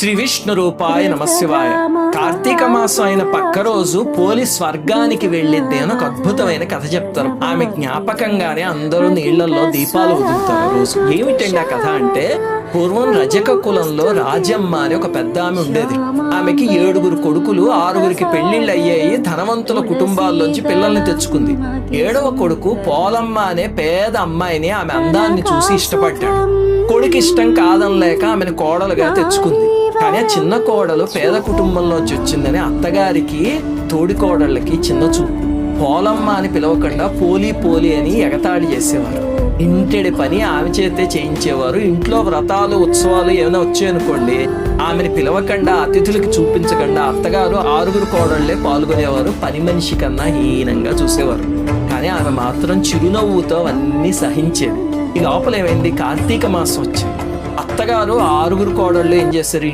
శ్రీ విష్ణు రూపాయ నమశివాయ. కార్తీక మాసం అయిన పక్క రోజు పోలి స్వర్గానికి వెళ్ళిద్ది అని ఒక అద్భుతమైన కథ చెప్తారు. ఆమె జ్ఞాపకంగానే అందరూ నీళ్లలో దీపాలు వదులుతారు. రోజు ఏమిటండి ఆ కథ అంటే, పూర్వం రజక కులంలో రాజమ్మ అని ఒక పెద్ద ఆమె ఉండేది. ఆమెకి 7 కొడుకులు, 6 పెళ్లిళ్ళు అయ్యాయి. ధనవంతుల కుటుంబాల్లోంచి పిల్లల్ని తెచ్చుకుంది. 7వ కొడుకు పోలమ్మ అనే పేద అమ్మాయిని ఆమె అందాన్ని చూసి ఇష్టపడ్డాడు. కొడుకు ఇష్టం కాదనలేక ఆమెను కోడలుగా తెచ్చుకుంది. కానీ ఆ చిన్న కోడలు పేద కుటుంబంలోంచి వచ్చిందని అత్తగారికి తోడి కోడళ్ళకి చిన్న చూపు. పోలమ్మ అని పిలవకుండా పోలి పోలి అని ఎగతాళి చేసేవారు. ఇంటెడి పని ఆమె చేతే చేయించేవారు. ఇంట్లో వ్రతాలు ఉత్సవాలు ఏమైనా వచ్చాయనుకోండి, ఆమెను పిలవకుండా అతిథులకి చూపించకుండా అత్తగారు 6 కోడళ్లే పాల్గొనేవారు. పని మనిషి కన్నా హీనంగా చూసేవారు. కానీ ఆమె మాత్రం చిరునవ్వుతో అన్నీ సహించేది. ఈ లోపల ఏమైంది, కార్తీక మాసం వచ్చింది. అత్తగారు 6 కోడళ్ళు ఏం చేశారు,